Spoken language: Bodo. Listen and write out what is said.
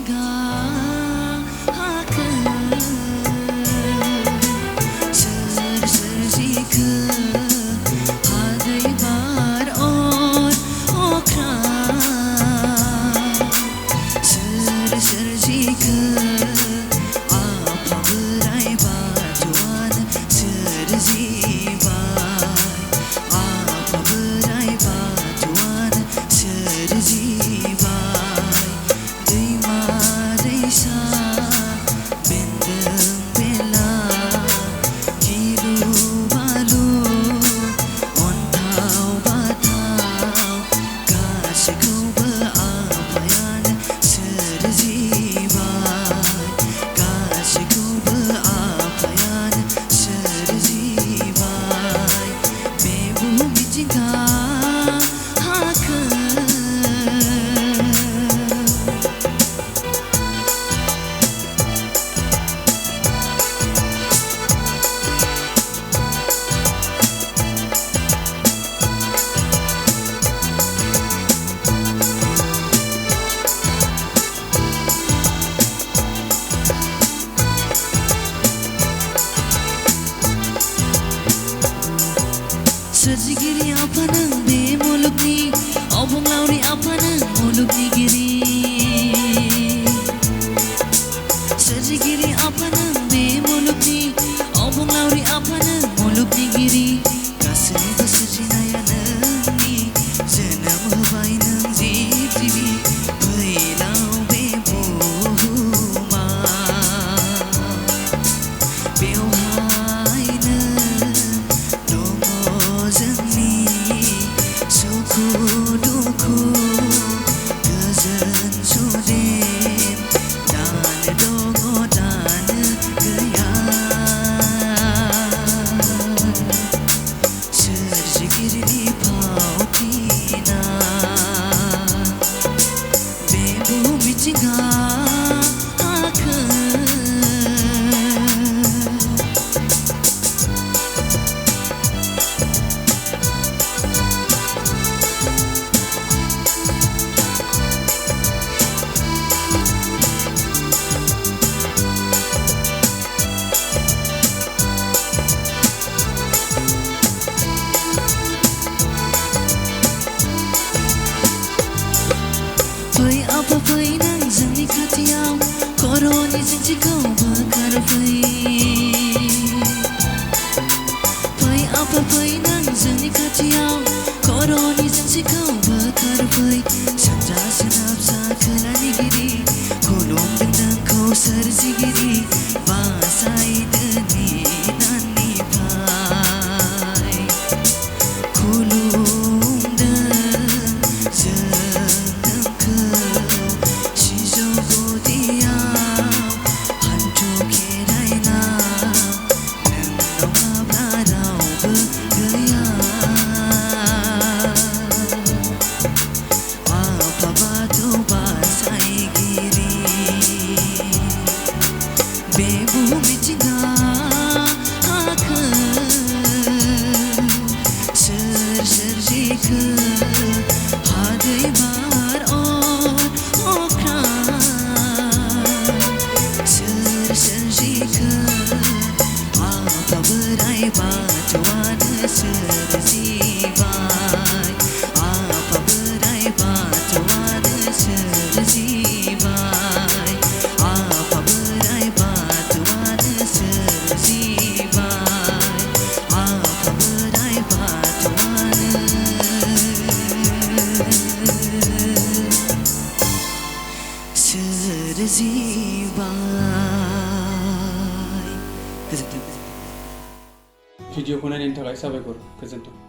मिथिंगा हाखो सोर सोरजिखो हादै बार अर अख्रां सोर सोरजिखो आफा बोराइ बाथौआनो सोरजिबाय आफा बोराइ बाथौआनो सोरजिबाय दैमा दैसा बेन्दों बेला गिलु बालु अन्थाव बाथाव गासैखौबो आफायानो सोरजिबाय गासैखौबो आफायानो सोरजिबाय बे बुहुम मिथिंगा हाखो सोरजिगिरि आफा नों बे मुलुगनि अबंलावरि आफा नों मुलुगनिगिरि सोरजिगिरि आफा नों बे मुलुगनि अबंलावरि आफा नों मुलुगनिगिरि गासैबो सोरजिनाया नोंनि जोनोम होबाय नों जिब जिबि फैलाव बे बुहुमाव बेवहायनो जोंनि सुखु दुखु गोजोन सुदेम दानो दङ दानो गैया सोरजिगिरिनि फावथिना बे बुहुम मिथिंगा हाखो फै आफा फै नों जोंनि खाथियाव खर'नि जिंजिखौ बोखारफै फै आफा फै नों जोंनि खाथियाव खर'नि जिंजिखौ बोखारफै सानजा सोनाब सा खोलानिगिरि खुलुमदों नोंखौ सोरजिगिरि बासायदो निदाननिफ्राय खुलुमदों बे बुहुम मिथिंगा हाखो सोर सोरजिखो हादै बार अर अख्रां सोर सोरजिखो आफा बोराइ बाथौआनो सोरजिबाय आफा बोराइ बाथौआनो सोरजिबाय आफा बोराइ बाथौआनो सोरजिबाय आफा बोराइ बाथौआनो सोरजिबाय। गोजोन्थों। भिडिअखौ नायनायनि थाखाय साबायखर। गोजोन्थों।